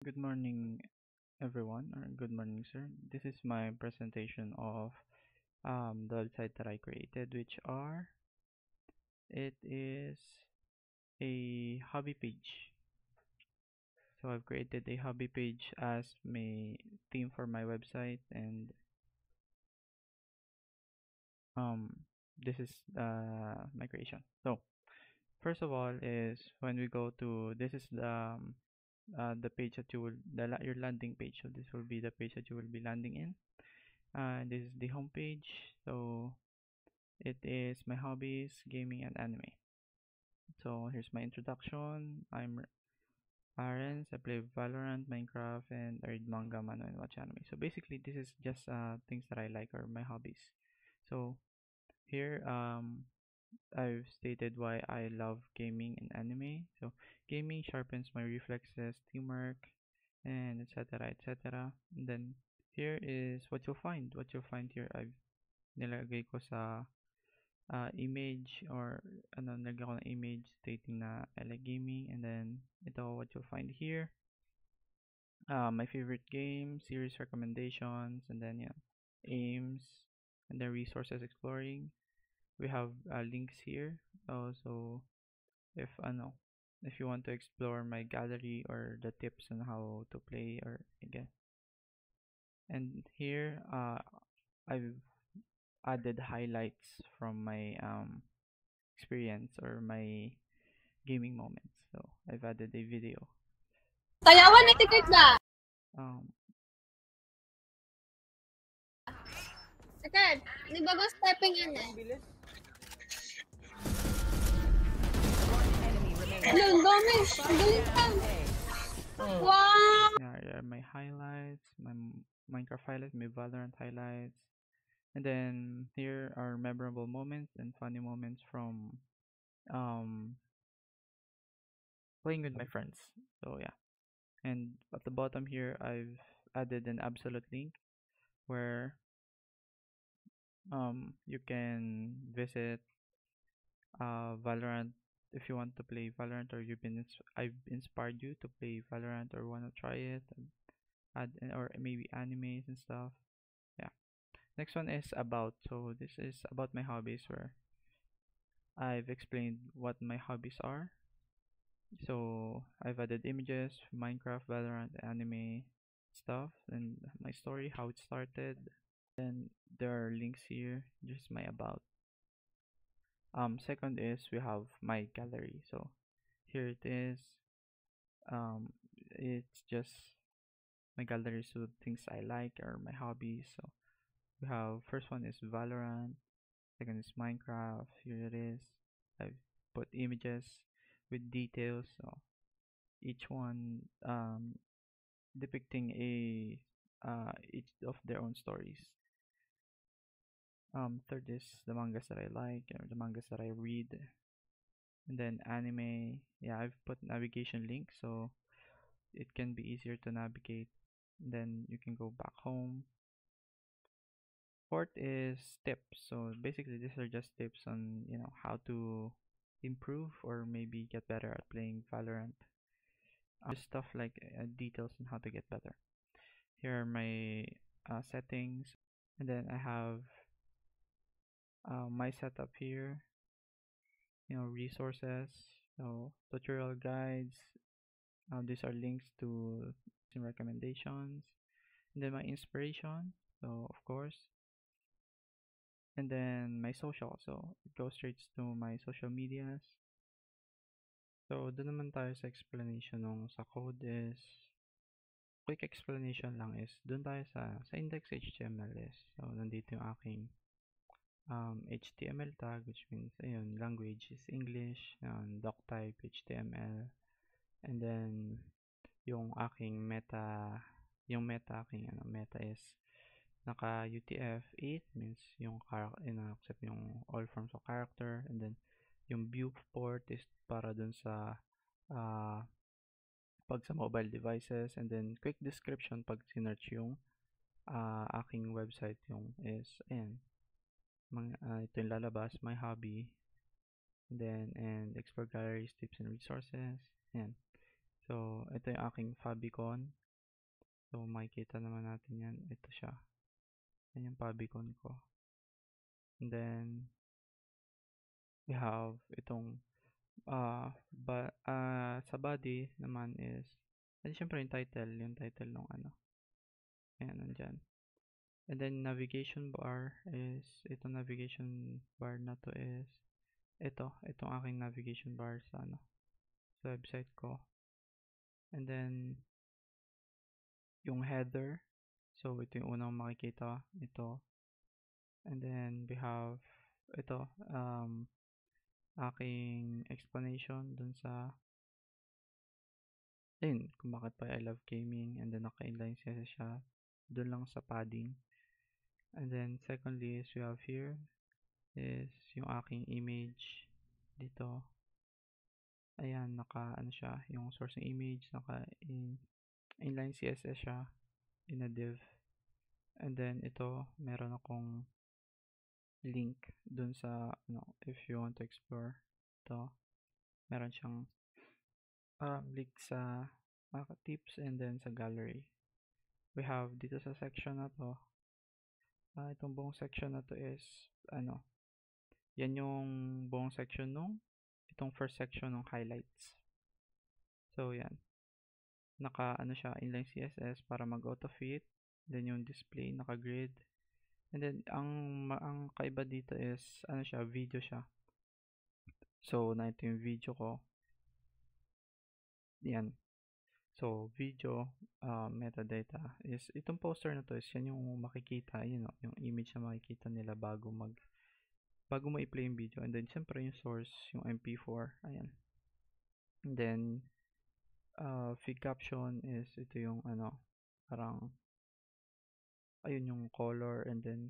Good morning, everyone, or good morning, sir. This is my presentation of the website that I created, which it is a hobby page. So I've created a hobby page as my theme for my website, and um, this is my creation. So first of all, is when we go to this is the page that you will your landing page. So this will be the page that you will be landing in. This is the home page. So it is my hobbies, gaming, and anime. So here's my introduction. I'm Arens. I play Valorant, Minecraft, and I read manga, mano, and watch anime. So basically, this is just things that I like or my hobbies. So here, I've stated why I love gaming and anime. So gaming sharpens my reflexes, teamwork, and etc. etc. And then here is what you'll find. What you'll find here, I've nilagay ko sa image or ano, nilagyan ko ng image stating na I like gaming, and then ito what you'll find here, my favorite game, series recommendations, and then yeah, aims, and then resources exploring. We have links here. So if if you want to explore my gallery or the tips on how to play or again. And here I've added highlights from my experience or my gaming moments. So I've added a video. Sayawan ni ticket ba? Um, Ticket, di ba stepping yan eh? Yun, Gomez, ang galing ka. Wow! yeah, my highlights, my Minecraft highlights, my Valorant highlights, and then here are memorable moments and funny moments from um playing with my friends. So yeah, and at the bottom here I've added an absolute link where you can visit Valorant if you want to play Valorant, or I've inspired you to play Valorant or want to try it, add or maybe animes and stuff. Yeah. Next one is about. So this is about my hobbies where I've explained what my hobbies are. So I've added images, Minecraft, Valorant, anime stuff, and my story, how it started. Then there are links here, just my about. Second is we have my gallery. So here it is. It's just my gallery, so things I like or my hobbies. So we have first one is Valorant, second is Minecraft. Here it is. I've put images with details. So each one depicting a each of their own stories. Third is the mangas that I like or the mangas that I read, and then anime. Yeah, I've put navigation links so it can be easier to navigate. Then you can go back home. Fourth is tips. So basically, these are just tips on how to improve or maybe get better at playing Valorant. Just stuff like details on how to get better. Here are my settings, and then I have my setup here. Resources, tutorial guides. These are links to some recommendations, and then my inspiration. So of course, and then my social. So it goes straight to my social medias. So doon naman tayo sa explanation nung sa code is quick explanation lang is doon tayo sa index HTML is so nandito yung aking HTML tag, which means ayun, language is English, doc type HTML, and then yung aking meta aking meta is naka UTF-8, means yung ina-accept yung all forms of character, and then yung viewport is para dun sa uh, pag sa mobile devices, and then quick description pag sinearch yung aking website yung is ayan, ito yung lalabas, my hobby, and then explore galleries, tips and resources, ayan. So, ito yung aking favicon. So, makikita naman natin yan. Ito siya. Yan yung favicon ko. And then, we have itong sa body naman is syempre yung title ng ano. Ayan, nandyan. And then, navigation bar is, itong navigation bar na to is, itong aking navigation bar sa ano, sa website ko. And then, yung header. So, ito yung unang makikita. Ito. And then, we have ito, aking explanation dun sa kung bakit pa I love gaming. And then, naka-inline siya dun lang sa padding. And then, secondly is we have here is yung aking image dito. Ayan, ano siya, yung source ng image, inline CSS siya in a div. And then, ito, meron akong link dun sa, if you want to explore ito, meron siyang link sa tips and then sa gallery. We have dito sa section na to, itong buong section na to is, yan yung buong section itong first section ng highlights. So, yan. Siya, inline CSS para mag-auto fit. Then, yung display, naka-grid. And then, ang kaiba dito is, siya, video siya. So, na ito yung video ko. Yan. So, video, metadata is, itong poster na to is, yan yung makikita, yung image na makikita nila bago mo i-play yung video. And then, syempre yung source, yung MP4. Ayan. And then, fig caption is, ito yung, parang, ayun yung color. And then,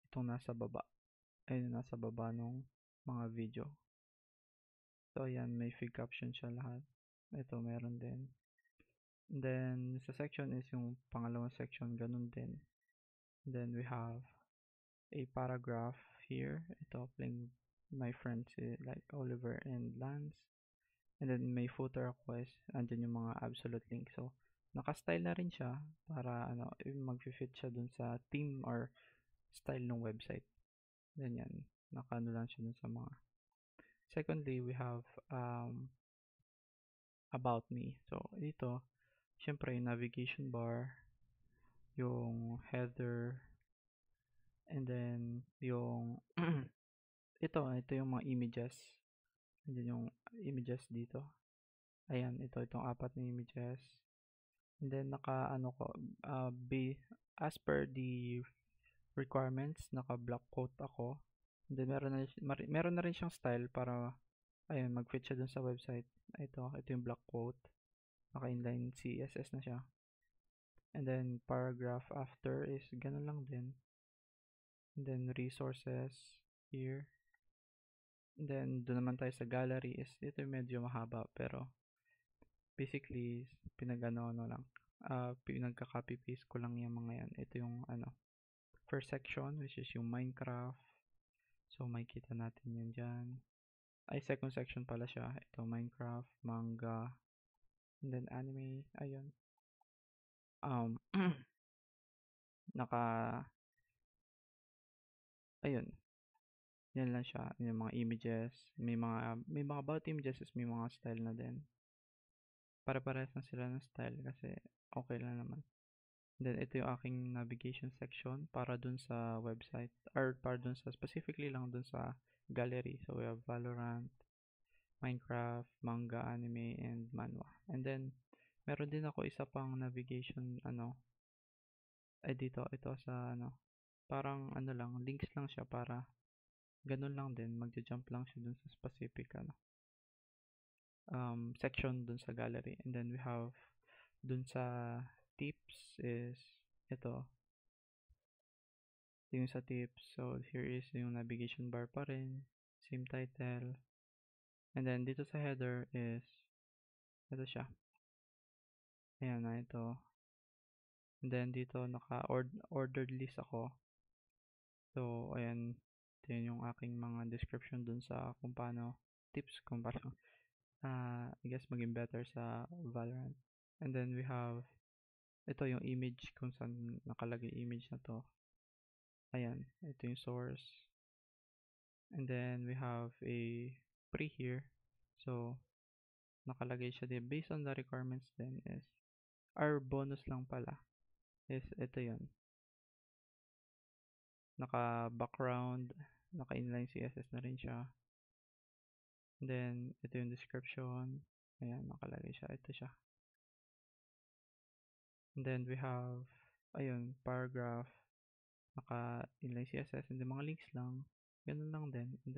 itong nasa baba. Ayun, nasa baba nung mga video. So, ayan, may fig caption siya lahat. Ito, meron din. And then, sa section is yung pangalawang section, ganun din. And then, we have a paragraph here. Ito, playing my friends like Oliver and Lance. And then, may footer ako is, andyan yung mga absolute link. So, naka-style na rin siya para, mag-fit siya dun sa theme or style ng website. Ganyan. Naka-ano lang siya dun sa mga. Secondly, we have, about me. So, dito, syempre, yung navigation bar, yung header, and then, yung, ito yung mga images. And then, yung images dito. Ayan, itong apat na images. And then, as per the requirements, naka-block quote ako. And then, meron na rin siyang style para, ayun, mag-fit siya dun sa website. Ito yung block quote. Naka-inline CSS na siya. And then, paragraph after is ganun lang din. And then, resources here. And then, doon naman tayo sa gallery is, ito yung medyo mahaba. Pero, basically, pinagka-copy paste ko lang yung mga yan. Ito yung, first section, which is yung Minecraft. So, makikita natin yan dyan. Second section pala siya. Ito, Minecraft, manga, and then anime. Ayun. Ayun. Yan lang siya. Yung mga images. May mga about images is may mga style na din. Para-parehas na sila ng style kasi okay lang naman. Then, ito yung aking navigation section para dun sa website or para dun sa specifically lang dun sa gallery. So, we have Valorant, Minecraft, manga, anime, and manhwa. And then, meron din ako isa pang navigation, ito sa, parang, lang, links lang siya para, ganun lang din, magja-jump lang siya dun sa specific, section dun sa gallery. And then, we have, dun sa tips is, ito yung sa tips. So, here is yung navigation bar pa rin, same title. And then, dito sa header is, ito siya. Ayan na ito. And then, dito naka-ordered list ako. So, ayan. Ito yung aking mga description dun sa kung paano tips, kung paano I guess maging better sa Valorant. And then we have ito yung image kung saan nakalagay image na to. Ayan, ito yung source. And then we have a pre here. So nakalagay siya din. Based on the requirements then is our bonus lang pala is ito yun. Naka background, naka inline CSS na rin siya. And then ito yung description. Ayan, nakalagay siya. Ito siya. And then we have ayun, paragraph, naka inline CSS and then mga links lang. Ganun lang din. And